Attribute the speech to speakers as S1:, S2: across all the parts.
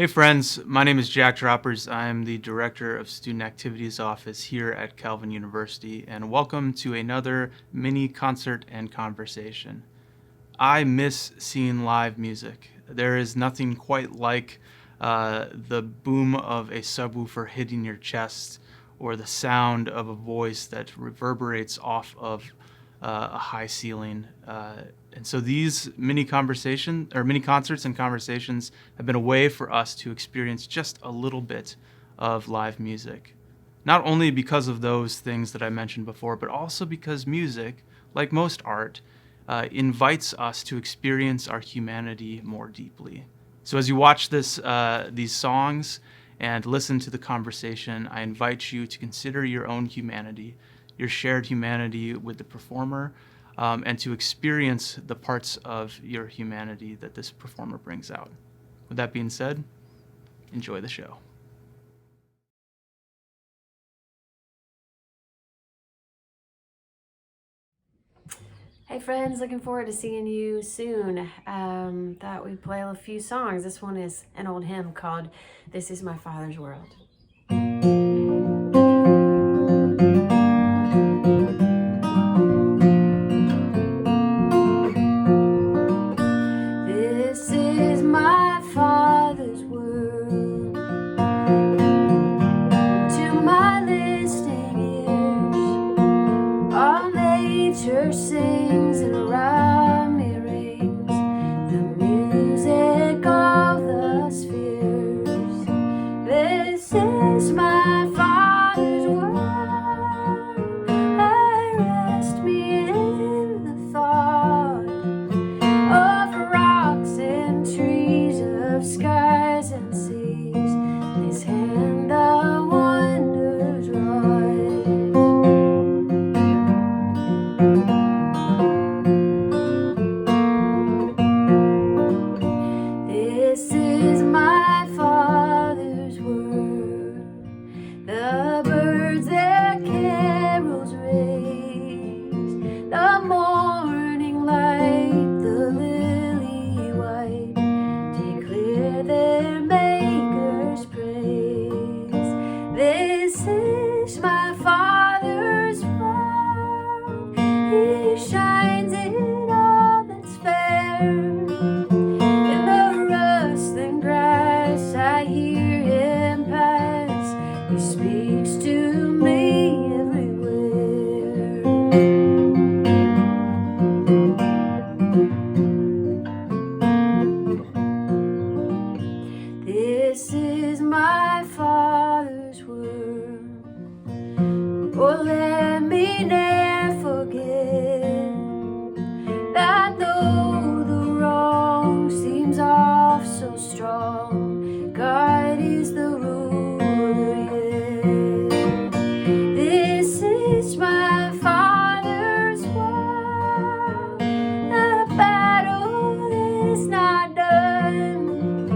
S1: Hey friends, my name is Jack Droppers. I'm the Director of Student Activities Office here at Calvin University, and welcome to another mini concert and conversation. I miss seeing live music. There is nothing quite like the boom of a subwoofer hitting your chest or the sound of a voice that reverberates off of a high ceiling. And so these mini concerts and conversations have been a way for us to experience just a little bit of live music. Not only because of those things that I mentioned before, but also because music, like most art, invites us to experience our humanity more deeply. So as you watch these songs and listen to the conversation, I invite you to consider your own humanity, your shared humanity with the performer, and to experience the parts of your humanity that this performer brings out. With that being said, enjoy the show.
S2: Hey friends, looking forward to seeing you soon. Thought we'd play a few songs. This one is an old hymn called This Is My Father's World. This is my Father's world. To my listening ears, all nature sings and around me rings the music of the spheres. This is my Father's world. I rest me in the thought of rocks and trees, of skies and seas. His hand the wonders wrought. This is my Father's word. The birds their carols raise, the morning light, the lily white, declare their Maker's praise. This is my Father's world. He shines in all that's fair. In the rustling grass I hear him pass. He speaks to me everywhere. This is my Father's word. Oh, let me never forget that though the wrong seems off so strong, God is the ruler yet. This is my Father's world. The battle is not done.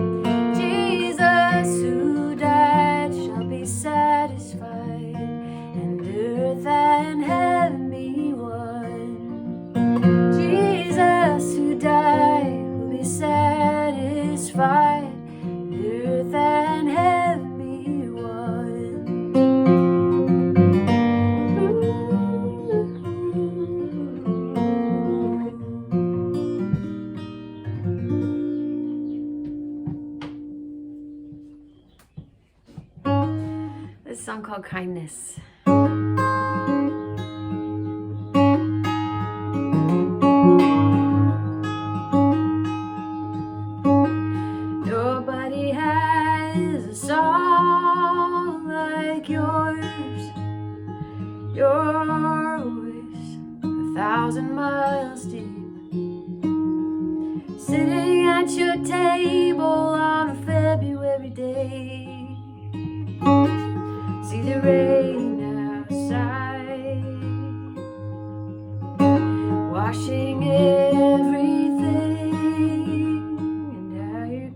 S2: Jesus who died shall be satisfied, and earth and heaven be one. Jesus who died will be satisfied, and earth and heaven be one. This song called Kindness. Nobody has a song like yours. Your voice 1,000 miles deep, sitting at your table on a February day. See the rain outside, washing everything, and how your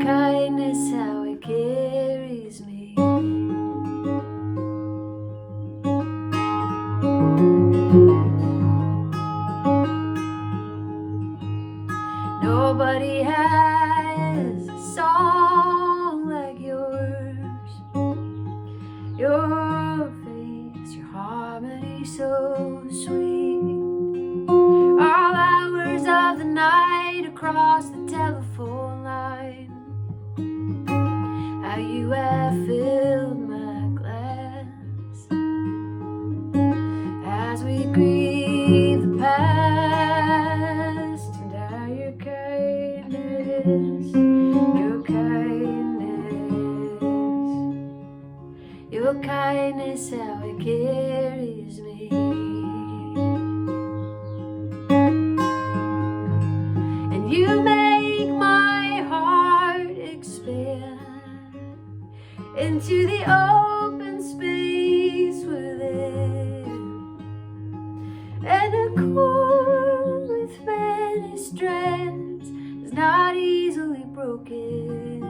S2: kindness, how it carries me. Nobody has a song like yours. Your face, your harmony so sweet. All hours of the night across the telephone line. How you have filled my glass as we grieve the past. And how your kindness, your kindness, how it carries me. And you make my heart expand into the open space within, and a cord with many strands is not easily broken.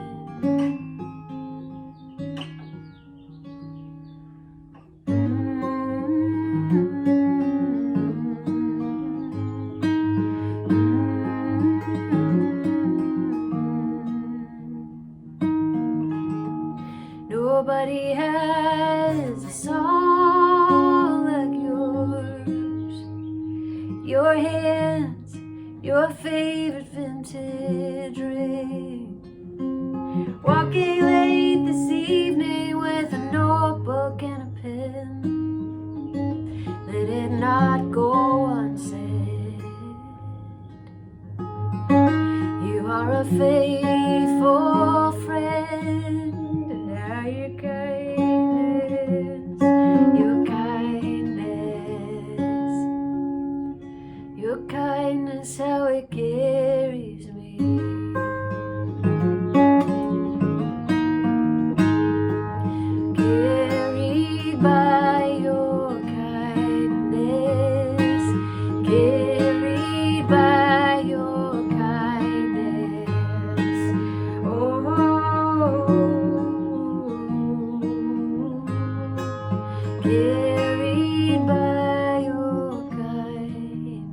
S2: Nobody has a song like yours. Your hands, your favorite vintage ring. Walking late this evening with a notebook and a pen. Let it not go unsaid. You are a faithful friend. Your kindness, how it carries me. Carried by your kindness, carried by your kindness. Oh, carried by your kindness.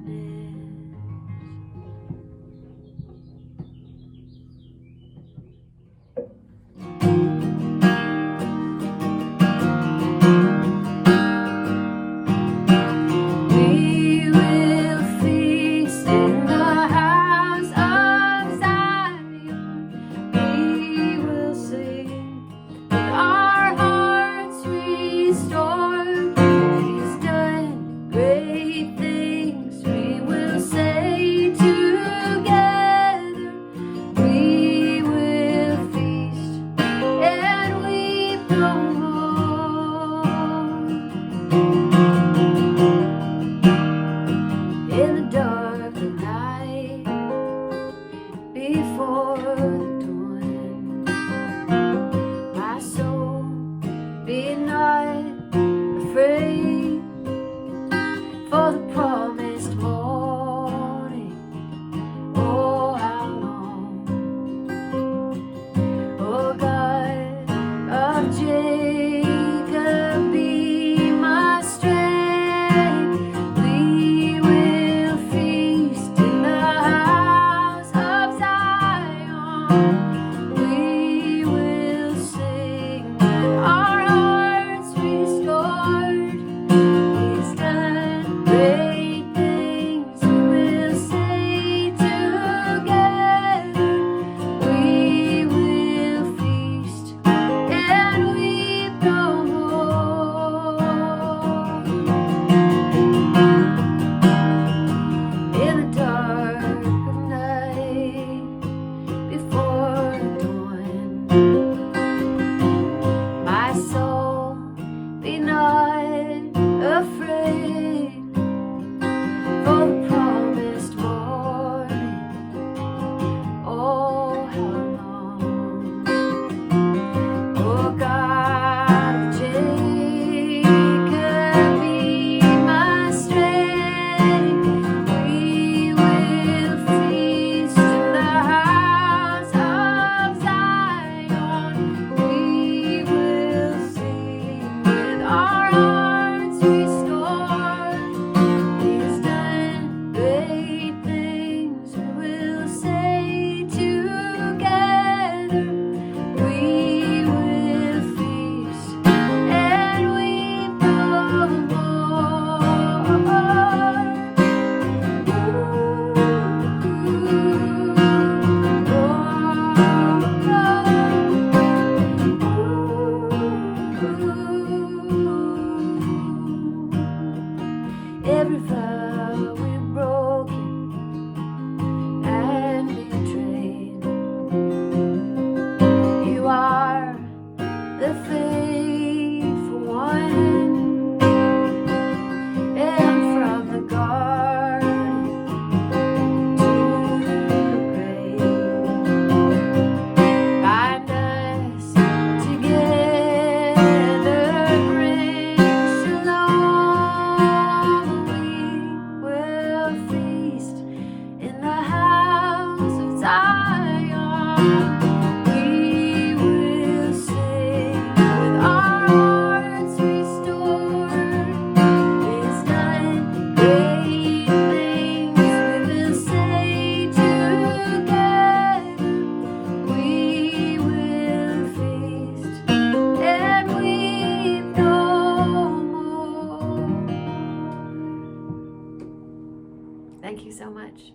S2: Thank you so much.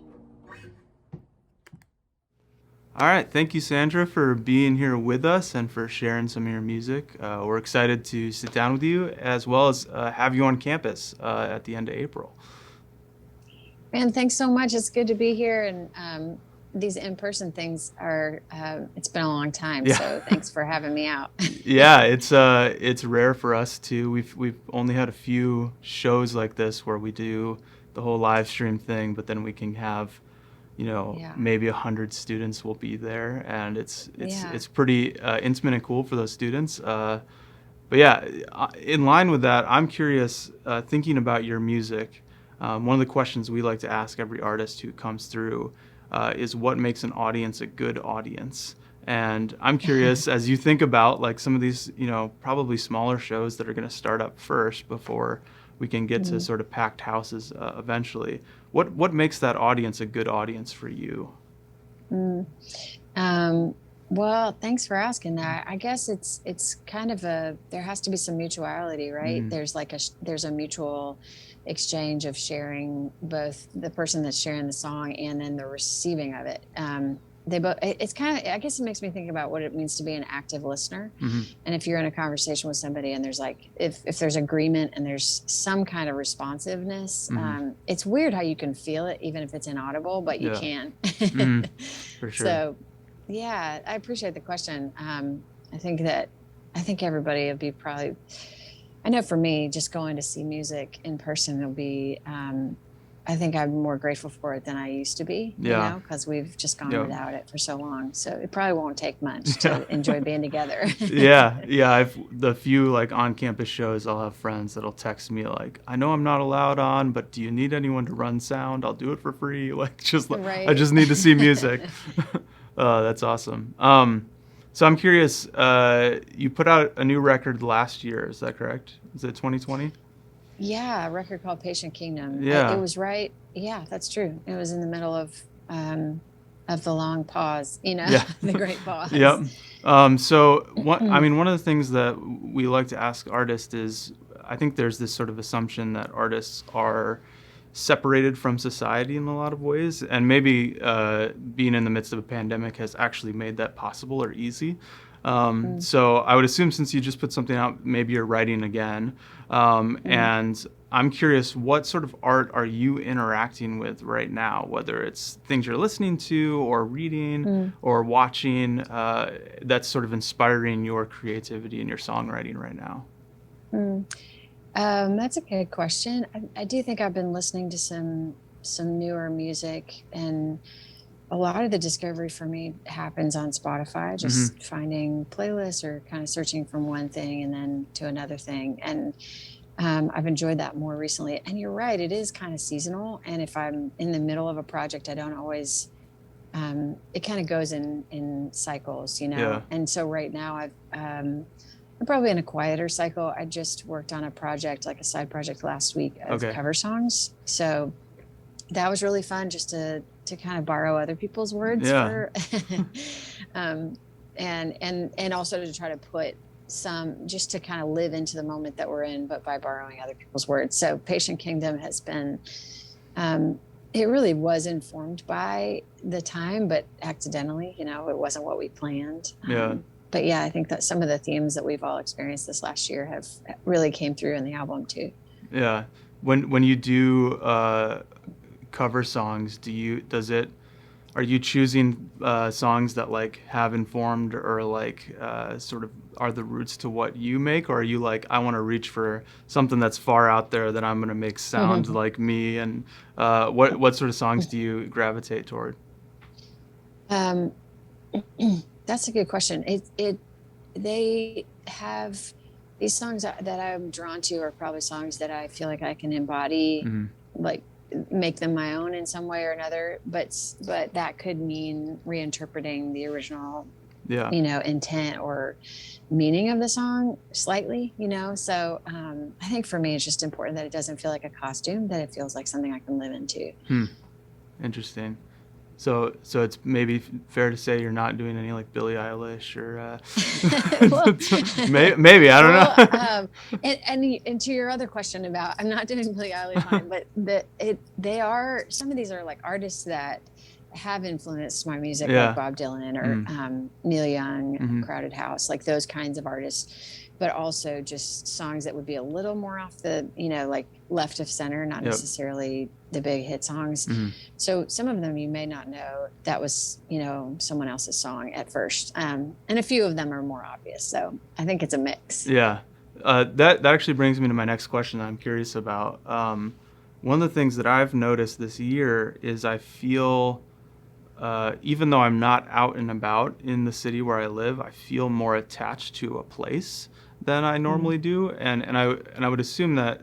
S1: All right, thank you, Sandra, for being here with us and for sharing some of your music. We're excited to sit down with you as well as have you on campus at the end of April.
S3: Man, thanks so much. It's good to be here. And these in-person things are, it's been a long time.
S1: Yeah.
S3: So thanks for having me out.
S1: Yeah, it's rare for us too. We've only had a few shows like this where we do the whole live stream thing, but then we can have,
S3: Yeah.
S1: maybe 100 students will be there, and it's
S3: Yeah.
S1: pretty intimate and cool for those students. But yeah, in line with that, I'm curious, thinking about your music. One of the questions we like to ask every artist who comes through is what makes an audience a good audience. And I'm curious, as you think about like some of these, probably smaller shows that are going to start up first before we can get to sort of packed houses eventually. What makes that audience a good audience for you?
S3: Well, thanks for asking that. I guess it's kind of there has to be some mutuality, right? There's a mutual exchange of sharing, both the person that's sharing the song and then the receiving of it. They both, it's kind of, I guess it makes me think about what it means to be an active listener.
S1: Mm-hmm.
S3: And if you're in a conversation with somebody and there's like, if there's agreement and there's some kind of responsiveness, it's weird how you can feel it, even if it's inaudible, but you can.
S1: For sure.
S3: So yeah, I appreciate the question. I think everybody would be probably, I know for me, just going to see music in person will be, I think I'm more grateful for it than I used to be, because we've just gone without it for so long. So it probably won't take much to enjoy being together.
S1: Yeah. The few like on-campus shows, I'll have friends that'll text me like, I know I'm not allowed on, but do you need anyone to run sound? I'll do it for free. Like,
S3: Right.
S1: I just need to see music. That's awesome. So I'm curious, you put out a new record last year, is that correct? Is it 2020?
S3: Yeah, a record called Patient Kingdom.
S1: Yeah.
S3: It was right. Yeah, that's true. It was in the middle of the long pause, the great pause.
S1: Yep. So one of the things that we like to ask artists is, I think there's this sort of assumption that artists are separated from society in a lot of ways, and maybe being in the midst of a pandemic has actually made that possible or easy. So I would assume since you just put something out, maybe you're writing again. And I'm curious, what sort of art are you interacting with right now, whether it's things you're listening to or reading or watching, that's sort of inspiring your creativity and your songwriting right now?
S3: That's a good question. I do think I've been listening to some newer music, and a lot of the discovery for me happens on Spotify, just finding playlists or kind of searching from one thing and then to another thing. And I've enjoyed that more recently. And you're right, it is kind of seasonal. And if I'm in the middle of a project, I don't always, it kind of goes in cycles,
S1: Yeah.
S3: And so right now I'm probably in a quieter cycle. I just worked on a project, like a side project last week of cover songs. So that was really fun, just to kind of borrow other people's words for, and also to try to put some, just to kind of live into the moment that we're in, but by borrowing other people's words. So Patient Kingdom has been, it really was informed by the time, but accidentally, it wasn't what we planned. But yeah, I think that some of the themes that we've all experienced this last year have really came through in the album too.
S1: Yeah. When you do cover songs, are you choosing songs that like have informed or like sort of are the roots to what you make, or are you like, I want to reach for something that's far out there that I'm going to make sound like me? And what sort of songs do you gravitate toward?
S3: That's a good question. They have these songs that I'm drawn to are probably songs that I feel like I can embody, like make them my own in some way or another. But that could mean reinterpreting the original, intent or meaning of the song slightly, So I think for me, it's just important that it doesn't feel like a costume, that it feels like something I can live into.
S1: Interesting. So it's maybe fair to say you're not doing any like Billie Eilish or
S3: Well,
S1: maybe I don't
S3: well,
S1: know.
S3: and to your other question about, I'm not doing Billie Eilish on it, but they are, some of these are like artists that have influenced my music, like
S1: Yeah.
S3: Bob Dylan or
S1: Mm-hmm.
S3: Neil Young,
S1: Mm-hmm.
S3: Crowded House, like those kinds of artists. But also just songs that would be a little more off the, like left of center, not
S1: Yep.
S3: necessarily the big hit songs.
S1: Mm-hmm.
S3: So some of them you may not know that was, someone else's song at first. And a few of them are more obvious. So I think it's a mix.
S1: Yeah. That actually brings me to my next question that I'm curious about. One of the things that I've noticed this year is I feel, even though I'm not out and about in the city where I live, I feel more attached to a place than I normally do, and I would assume that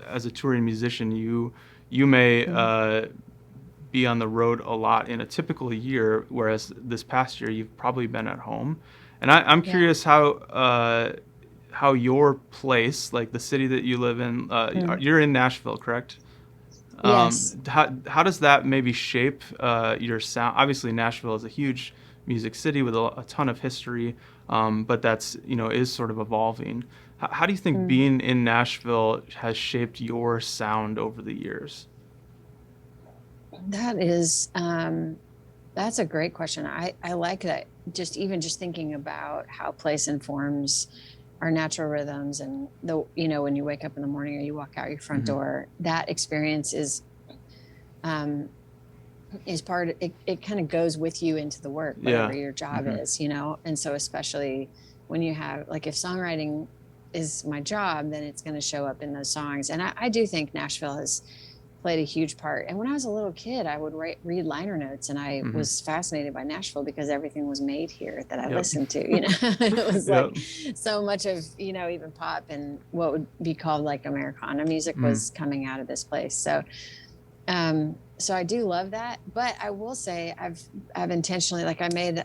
S1: as a touring musician, you may be on the road a lot in a typical year, whereas this past year you've probably been at home, and I'm
S3: Yeah.
S1: curious how your place, like the city that you live in, you're in Nashville, correct?
S3: Yes.
S1: How does that maybe shape your sound? Obviously, Nashville is a huge music city with a ton of history, but that's is sort of evolving. How do you think being in Nashville has shaped your sound over the years?
S3: That is, that's a great question. I like that. Just thinking about how place informs our natural rhythms, and when you wake up in the morning or you walk out your front door, that experience is part of, it kind of goes with you into the work, whatever your job is, and so especially when you have, like, if songwriting is my job, then it's going to show up in those songs. And I do think Nashville has played a huge part. And when I was a little kid, I would read liner notes, and I was fascinated by Nashville because everything was made here that I listened to, it was like so much of, even pop and what would be called like Americana music was coming out of this place. So I do love that, but I will say I've intentionally, like, I made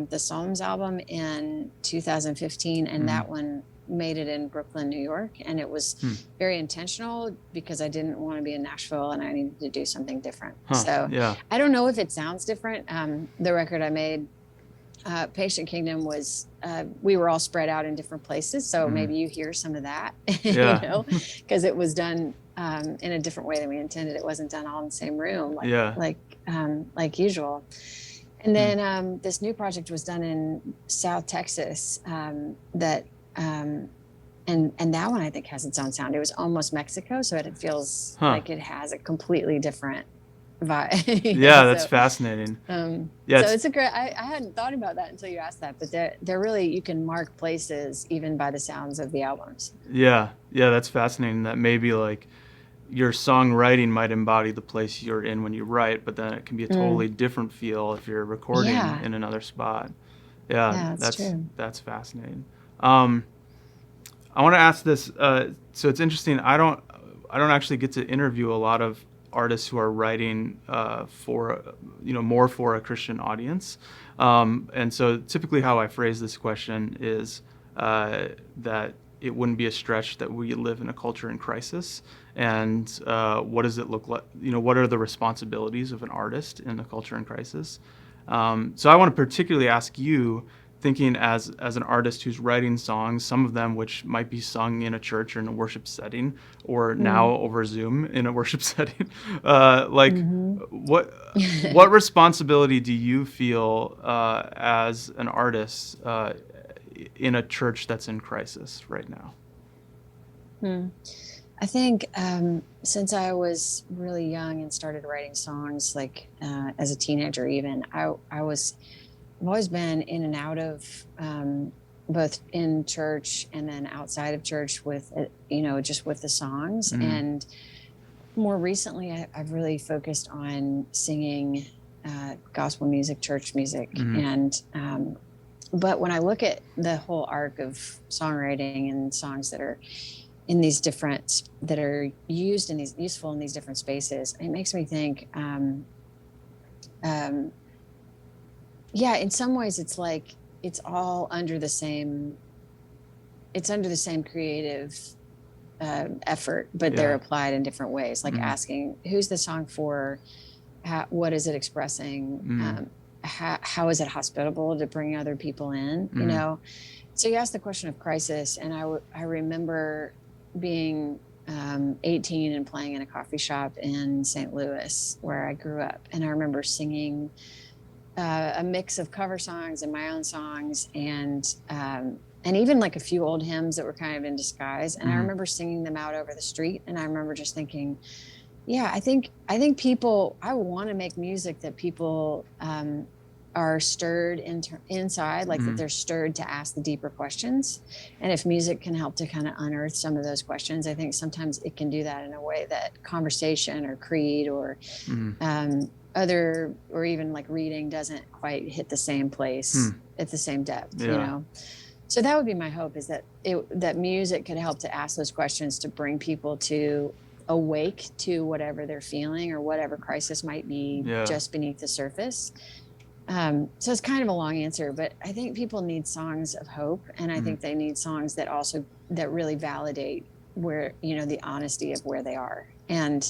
S3: the Psalms album in 2015, and that one made it in Brooklyn, New York, and it was very intentional because I didn't want to be in Nashville and I needed to do something different. So I don't know if it sounds different. The record I made, Patient Kingdom, was we were all spread out in different places, so maybe you hear some of that, because it was done in a different way than we intended. It wasn't done all in the same room, like usual. And then this new project was done in South Texas, and that one I think has its own sound. It was almost Mexico, so it feels like it has a completely different vibe.
S1: That's fascinating.
S3: So it's a great, I hadn't thought about that until you asked that, but they're really, you can mark places even by the sounds of the albums.
S1: That's fascinating, that maybe like your songwriting might embody the place you're in when you write, but then it can be a totally different feel if you're recording in another spot. That's true. That's fascinating. I want to ask this. So it's interesting. I don't actually get to interview a lot of artists who are writing for more for a Christian audience, and so typically how I phrase this question is that it wouldn't be a stretch that we live in a culture in crisis, and what does it look like? What are the responsibilities of an artist in a culture in crisis? So I want to particularly ask you, thinking as an artist who's writing songs, some of them which might be sung in a church or in a worship setting, or now over Zoom in a worship setting, what responsibility do you feel as an artist in a church that's in crisis right now?
S3: I think since I was really young and started writing songs, like as a teenager even, I've always been in and out of both in church and then outside of church with, just with the songs. And more recently, I've really focused on singing gospel music, church music. And but when I look at the whole arc of songwriting and songs that are in these different, that are used in these, useful in these different spaces, it makes me think, in some ways it's like it's all under the same creative effort, but they're applied in different ways. Like asking, who's the song for? what is it expressing?
S1: Mm.
S3: How is it hospitable to bring other people in? You know, so you asked the question of crisis, and I remember being 18 and playing in a coffee shop in St. Louis where I grew up, and I remember singing a mix of cover songs and my own songs, and even like a few old hymns that were kind of in disguise. And I remember singing them out over the street, and I remember just thinking, yeah, I think people. I want to make music that people are stirred inside, like that they're stirred to ask the deeper questions. And if music can help to kind of unearth some of those questions, I think sometimes it can do that in a way that conversation or creed or other, or even like reading doesn't quite hit the same place at the same depth, you know? So that would be my hope, is that that music could help to ask those questions, to bring people to awake to whatever they're feeling or whatever crisis might be just beneath the surface. So it's kind of a long answer, but I think people need songs of hope, and I think they need songs that also that really validate where, you know, the honesty of where they are. And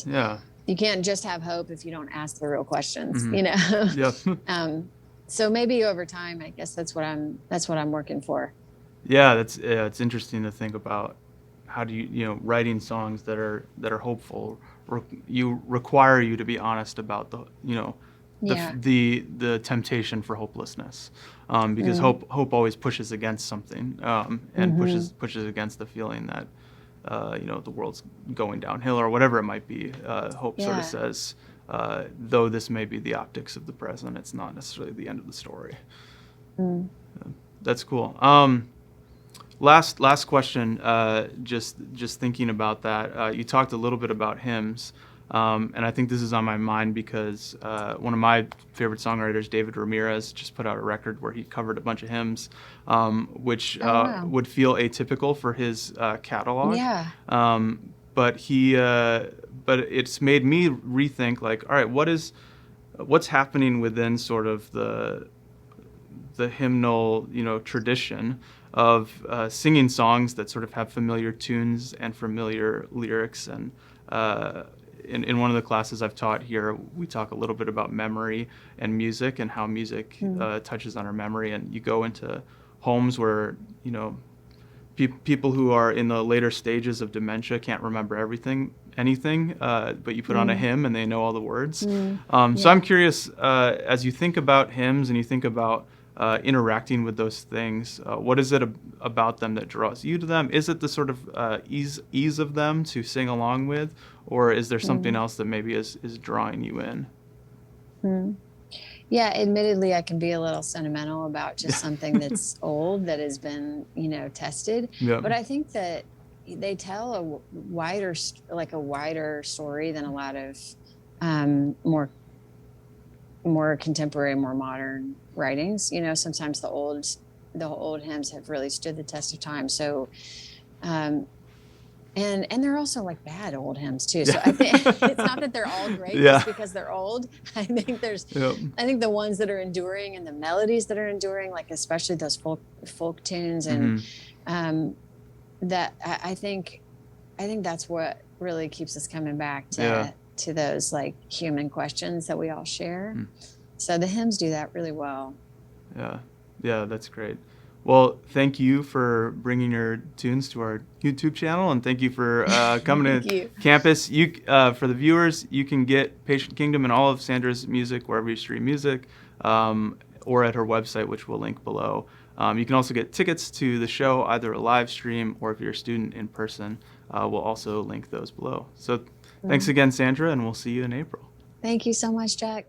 S3: you can't just have hope if you don't ask the real questions, you know. So maybe over time, I guess that's what I'm working for.
S1: Yeah, it's interesting to think about how do you writing songs that are hopeful require you to be honest about the temptation for hopelessness, because hope always pushes against something, and pushes against the feeling that the world's going downhill or whatever it might be. Hope sort of says, though this may be the optics of the present, it's not necessarily the end of the story. That's cool. Last question. Just thinking about that. You talked a little bit about hymns, and I think this is on my mind because one of my favorite songwriters, David Ramirez, just put out a record where he covered a bunch of hymns, which would feel atypical for his catalog.
S3: Yeah.
S1: But it's made me rethink, like, all right, what's happening within sort of the hymnal, tradition of singing songs that sort of have familiar tunes and familiar lyrics. And in one of the classes I've taught here, we talk a little bit about memory and music and how music touches on our memory. And you go into homes where, people who are in the later stages of dementia can't remember anything, but you put on a hymn and they know all the words. So I'm curious, as you think about hymns and you think about interacting with those things, what is it about them that draws you to them? Is it the sort of ease of them to sing along with, or is there something else that maybe is drawing you in?
S3: Yeah, admittedly, I can be a little sentimental about just something that's old, that has been, tested. But I think that they tell a wider story than a lot of more contemporary, more modern writings. Sometimes the old hymns have really stood the test of time. So, and they're also like bad old hymns too. So I think it's not that they're all great just because they're old. I think I think the ones that are enduring and the melodies that are enduring, like especially those folk tunes, and that I think that's what really keeps us coming back to those like human questions that we all share. So the hymns do that really well.
S1: Yeah, that's great. Well, thank you for bringing your tunes to our YouTube channel, and thank you for coming to campus. For the viewers, you can get Patient Kingdom and all of Sandra's music wherever you stream music, or at her website, which we'll link below. You can also get tickets to the show, either a live stream or if you're a student in person. We'll also link those below. So thanks again, Sandra, and we'll see you in April.
S3: Thank you so much, Jack.